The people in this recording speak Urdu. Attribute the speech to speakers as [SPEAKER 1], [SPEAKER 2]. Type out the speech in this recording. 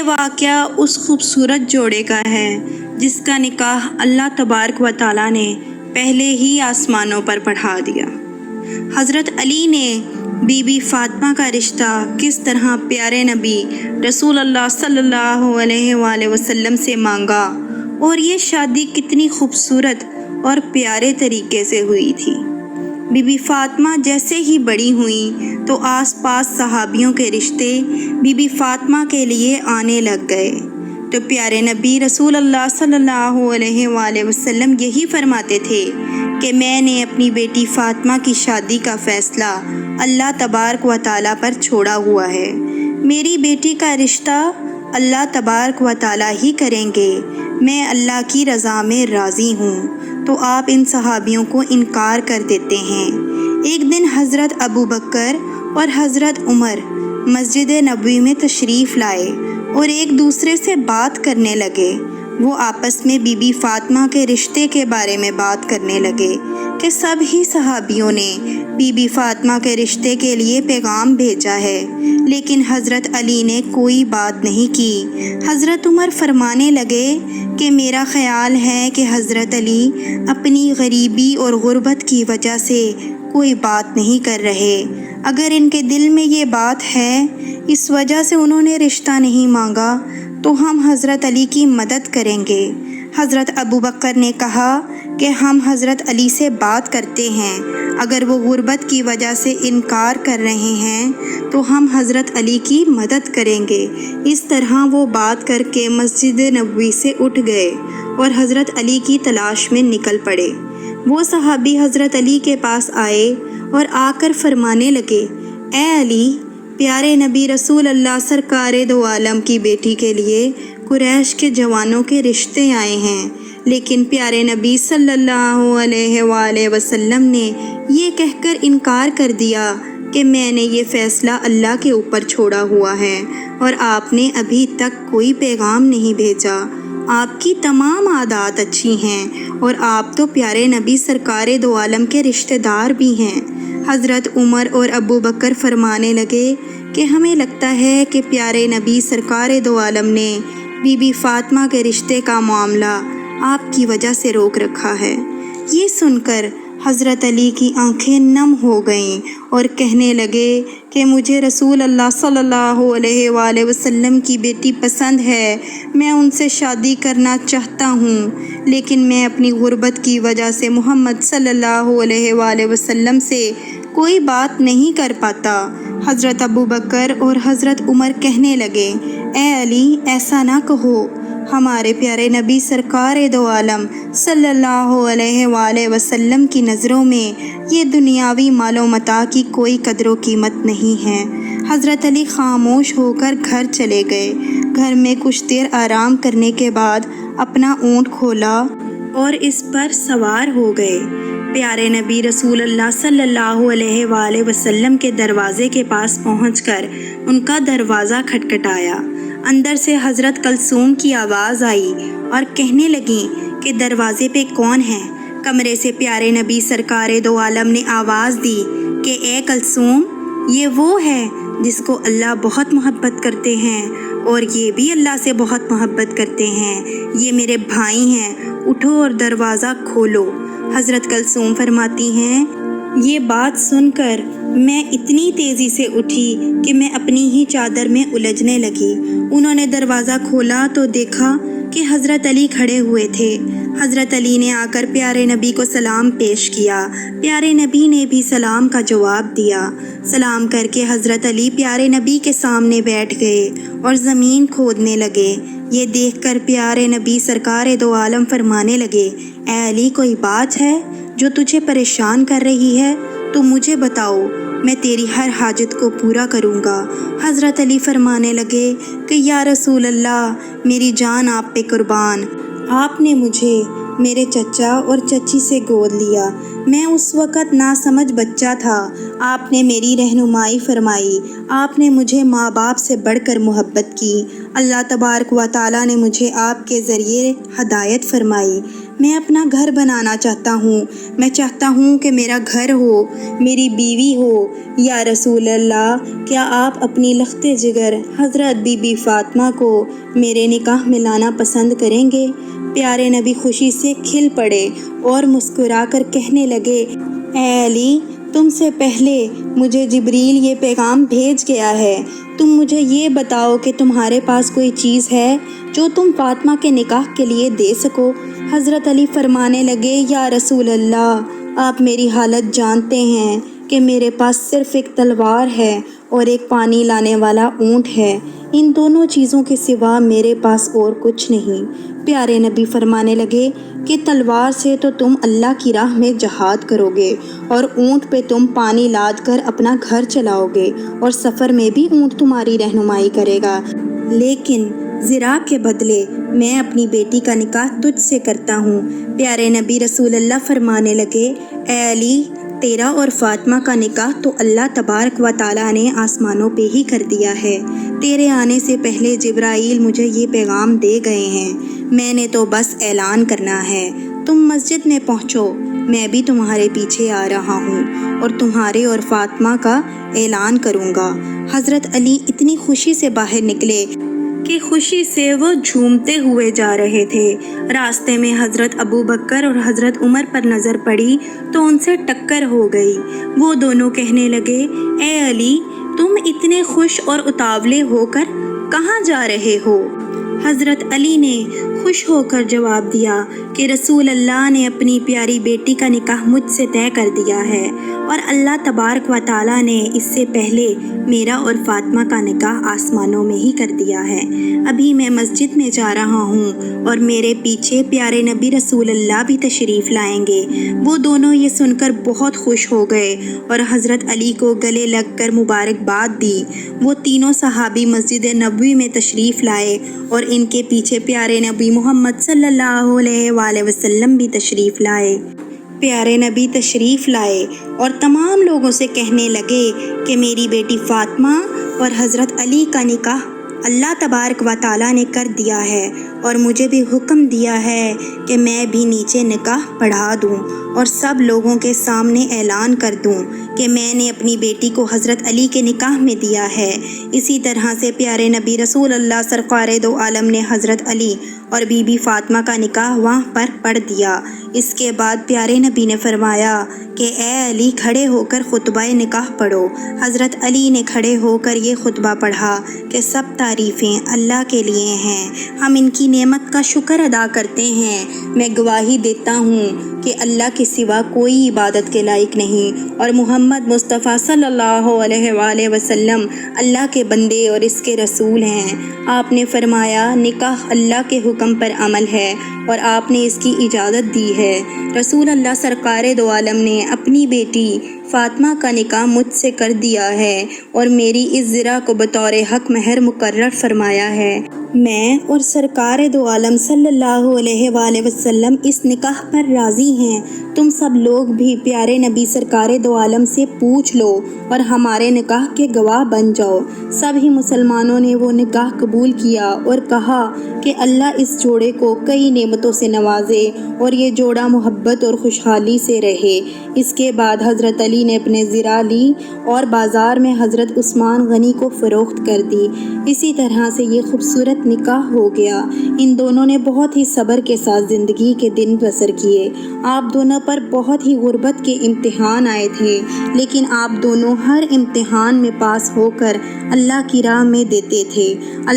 [SPEAKER 1] یہ واقعہ اس خوبصورت جوڑے کا ہے جس کا نکاح اللہ تبارک و تعالیٰ نے پہلے ہی آسمانوں پر پڑھا دیا۔ حضرت علی نے بی بی فاطمہ کا رشتہ کس طرح پیارے نبی رسول اللہ صلی اللہ علیہ وآلہ وسلم سے مانگا اور یہ شادی کتنی خوبصورت اور پیارے طریقے سے ہوئی تھی۔ بی بی فاطمہ جیسے ہی بڑی ہوئیں تو آس پاس صحابیوں کے رشتے بی بی فاطمہ کے لیے آنے لگ گئے، تو پیارے نبی رسول اللہ صلی اللہ علیہ وآلہ وسلم یہی فرماتے تھے کہ میں نے اپنی بیٹی فاطمہ کی شادی کا فیصلہ اللہ تبارک و تعالیٰ پر چھوڑا ہوا ہے۔ میری بیٹی کا رشتہ اللہ تبارک و تعالیٰ ہی کریں گے، میں اللہ کی رضا میں راضی ہوں۔ تو آپ ان صحابیوں کو انکار کر دیتے ہیں۔ ایک دن حضرت ابو بکر اور حضرت عمر مسجد نبوی میں تشریف لائے اور ایک دوسرے سے بات کرنے لگے۔ وہ آپس میں بی بی فاطمہ کے رشتے کے بارے میں بات کرنے لگے کہ سب ہی صحابیوں نے بی بی فاطمہ کے رشتے کے لیے پیغام بھیجا ہے، لیکن حضرت علی نے کوئی بات نہیں کی۔ حضرت عمر فرمانے لگے کہ میرا خیال ہے کہ حضرت علی اپنی غریبی اور غربت کی وجہ سے کوئی بات نہیں کر رہے۔ اگر ان کے دل میں یہ بات ہے، اس وجہ سے انہوں نے رشتہ نہیں مانگا، تو ہم حضرت علی کی مدد کریں گے۔ حضرت ابو بکر نے کہا کہ ہم حضرت علی سے بات کرتے ہیں، اگر وہ غربت کی وجہ سے انکار کر رہے ہیں تو ہم حضرت علی کی مدد کریں گے۔ اس طرح وہ بات کر کے مسجد نبوی سے اٹھ گئے اور حضرت علی کی تلاش میں نکل پڑے۔ وہ صحابی حضرت علی کے پاس آئے اور آ کر فرمانے لگے، اے علی، پیارے نبی رسول اللہ سرکار دو عالم کی بیٹی کے لیے قریش کے جوانوں کے رشتے آئے ہیں، لیکن پیارے نبی صلی اللہ علیہ وآلہ وسلم نے یہ کہہ کر انکار کر دیا کہ میں نے یہ فیصلہ اللہ کے اوپر چھوڑا ہوا ہے اور آپ نے ابھی تک کوئی پیغام نہیں بھیجا۔ آپ کی تمام عادات اچھی ہیں اور آپ تو پیارے نبی سرکار دو عالم کے رشتہ دار بھی ہیں۔ حضرت عمر اور ابو بکر فرمانے لگے کہ ہمیں لگتا ہے کہ پیارے نبی سرکار دو عالم نے بی بی فاطمہ کے رشتے کا معاملہ آپ کی وجہ سے روک رکھا ہے۔ یہ سن کر حضرت علی کی آنکھیں نم ہو گئیں اور کہنے لگے کہ مجھے رسول اللہ صلی اللہ علیہ وآلہ وسلم کی بیٹی پسند ہے، میں ان سے شادی کرنا چاہتا ہوں، لیکن میں اپنی غربت کی وجہ سے محمد صلی اللہ علیہ وآلہ وسلم سے کوئی بات نہیں کر پاتا۔ حضرت ابو بکر اور حضرت عمر کہنے لگے، اے علی، ایسا نہ کہو، ہمارے پیارے نبی سرکار دو عالم صلی اللہ علیہ وآلہ وسلم کی نظروں میں یہ دنیاوی مال و متاع کی کوئی قدر و قیمت نہیں ہے۔ حضرت علی خاموش ہو کر گھر چلے گئے۔ گھر میں کچھ دیر آرام کرنے کے بعد اپنا اونٹ کھولا اور اس پر سوار ہو گئے۔ پیارے نبی رسول اللہ صلی اللہ علیہ وآلہ وسلم کے دروازے کے پاس پہنچ کر ان کا دروازہ کھٹکھٹایا۔ اندر سے حضرت کلثوم کی آواز آئی اور کہنے لگیں کہ دروازے پہ کون ہے؟ کمرے سے پیارے نبی سرکار دو عالم نے آواز دی کہ اے کلثوم، یہ وہ ہے جس کو اللہ بہت محبت کرتے ہیں اور یہ بھی اللہ سے بہت محبت کرتے ہیں، یہ میرے بھائی ہیں، اٹھو اور دروازہ کھولو۔ حضرت کلثوم فرماتی ہیں، یہ بات سن کر میں اتنی تیزی سے اٹھی کہ میں اپنی ہی چادر میں الجھنے لگی۔ انہوں نے دروازہ کھولا تو دیکھا کہ حضرت علی کھڑے ہوئے تھے۔ حضرت علی نے آ کر پیارے نبی کو سلام پیش کیا۔ پیارے نبی نے بھی سلام کا جواب دیا۔ سلام کر کے حضرت علی پیارے نبی کے سامنے بیٹھ گئے اور زمین کھودنے لگے۔ یہ دیکھ کر پیارے نبی سرکار دو عالم فرمانے لگے، اے علی، کوئی بات ہے جو تجھے پریشان کر رہی ہے تو مجھے بتاؤ، میں تیری ہر حاجت کو پورا کروں گا۔ حضرت علی فرمانے لگے کہ یا رسول اللہ، میری جان آپ پہ قربان، آپ نے مجھے میرے چچا اور چچی سے گود لیا، میں اس وقت ناسمجھ بچہ تھا، آپ نے میری رہنمائی فرمائی، آپ نے مجھے ماں باپ سے بڑھ کر محبت کی، اللہ تبارک و تعالیٰ نے مجھے آپ کے ذریعے ہدایت فرمائی، میں اپنا گھر بنانا چاہتا ہوں، میں چاہتا ہوں کہ میرا گھر ہو، میری بیوی ہو۔ یا رسول اللہ، کیا آپ اپنی لخت جگر حضرت بی بی فاطمہ کو میرے نکاح میں لانا پسند کریں گے؟ پیارے نبی خوشی سے کھل پڑے اور مسکرا کر کہنے لگے، اے علی، تم سے پہلے مجھے جبریل یہ پیغام بھیج گیا ہے۔ تم مجھے یہ بتاؤ کہ تمہارے پاس کوئی چیز ہے جو تم فاطمہ کے نکاح کے لیے دے سکو۔ حضرت علی فرمانے لگے، یا رسول اللہ، آپ میری حالت جانتے ہیں کہ میرے پاس صرف ایک تلوار ہے اور ایک پانی لانے والا اونٹ ہے۔ ان دونوں چیزوں کے سوا میرے پاس اور کچھ نہیں۔ پیارے نبی فرمانے لگے کہ تلوار سے تو تم اللہ کی راہ میں جہاد کرو گے اور اونٹ پہ تم پانی لاد کر اپنا گھر چلاؤ گے اور سفر میں بھی اونٹ تمہاری رہنمائی کرے گا، لیکن زرا کے بدلے میں اپنی بیٹی کا نکاح تجھ سے کرتا ہوں۔ پیارے نبی رسول اللہ فرمانے لگے، اے علی، تیرا اور فاطمہ کا نکاح تو اللہ تبارک و تعالیٰ نے آسمانوں پہ ہی کر دیا ہے۔ تیرے آنے سے پہلے جبرائیل مجھے یہ پیغام دے گئے ہیں، میں نے تو بس اعلان کرنا ہے۔ تم مسجد میں پہنچو، میں بھی تمہارے پیچھے آ رہا ہوں اور تمہارے اور فاطمہ کا اعلان کروں گا۔ حضرت علی اتنی خوشی سے باہر نکلے کہ خوشی سے وہ جھومتے ہوئے جا رہے تھے۔ راستے میں حضرت ابو بکر اور حضرت عمر پر نظر پڑی تو ان سے ٹکر ہو گئی۔ وہ دونوں کہنے لگے، اے علی، تم اتنے خوش اور اتاولے ہو کر کہاں جا رہے ہو؟ حضرت علی نے خوش ہو کر جواب دیا کہ رسول اللہ نے اپنی پیاری بیٹی کا نکاح مجھ سے طے کر دیا ہے اور اللہ تبارک و تعالیٰ نے اس سے پہلے میرا اور فاطمہ کا نکاح آسمانوں میں ہی کر دیا ہے۔ ابھی میں مسجد میں جا رہا ہوں اور میرے پیچھے پیارے نبی رسول اللہ بھی تشریف لائیں گے۔ وہ دونوں یہ سن کر بہت خوش ہو گئے اور حضرت علی کو گلے لگ کر مبارکباد دی۔ وہ تینوں صحابی مسجد نبوی میں تشریف لائے اور ان کے پیچھے پیارے نبی محمد صلی اللہ علیہ وآلہ وسلم بھی تشریف لائے۔ پیارے نبی تشریف لائے اور تمام لوگوں سے کہنے لگے کہ میری بیٹی فاطمہ اور حضرت علی کا نکاح اللہ تبارک و تعالیٰ نے کر دیا ہے اور مجھے بھی حکم دیا ہے کہ میں بھی نیچے نکاح پڑھا دوں اور سب لوگوں کے سامنے اعلان کر دوں کہ میں نے اپنی بیٹی کو حضرت علی کے نکاح میں دیا ہے۔ اسی طرح سے پیارے نبی رسول اللہ سرکار دو عالم نے حضرت علی اور بی بی فاطمہ کا نکاح وہاں پر پڑھ دیا۔ اس کے بعد پیارے نبی نے فرمایا کہ اے علی، کھڑے ہو کر خطبہ نکاح پڑھو۔ حضرت علی نے کھڑے ہو کر یہ خطبہ پڑھا کہ سب تعریفیں اللہ کے لیے ہیں، ہم ان کی نعمت کا شکر ادا کرتے ہیں۔ میں گواہی دیتا ہوں کہ اللہ کے سوا کوئی عبادت کے لائق نہیں اور محمد مصطفیٰ صلی اللہ علیہ وآلہ وسلم اللہ کے بندے اور اس کے رسول ہیں۔ آپ نے فرمایا، نکاح اللہ کے حکم پر عمل ہے اور آپ نے اس کی اجازت دی ہے۔ رسول اللہ سرکار دو عالم نے اپنی بیٹی فاطمہ کا نکاح مجھ سے کر دیا ہے اور میری اس زرہ کو بطور حق مہر مقرر فرمایا ہے۔ میں اور سرکار دو عالم صلی اللہ علیہ وآلہ وسلم اس نکاح پر راضی ہیں۔ تم سب لوگ بھی پیارے نبی سرکار دو عالم سے پوچھ لو اور ہمارے نکاح کے گواہ بن جاؤ۔ سب ہی مسلمانوں نے وہ نکاح قبول کیا اور کہا کہ اللہ اس جوڑے کو کئی نعمتوں سے نوازے اور یہ جوڑا محبت اور خوشحالی سے رہے۔ اس کے بعد حضرت علی نے اپنے زرہ لی اور بازار میں حضرت عثمان غنی کو فروخت کر دی۔ اسی طرح سے یہ خوبصورت نکاح ہو گیا۔ ان دونوں نے بہت ہی صبر کے ساتھ زندگی کے دن بسر کیے۔ آپ دونوں پر بہت ہی غربت کے امتحان آئے تھے، لیکن آپ دونوں ہر امتحان میں پاس ہو کر اللہ کی راہ میں دیتے تھے۔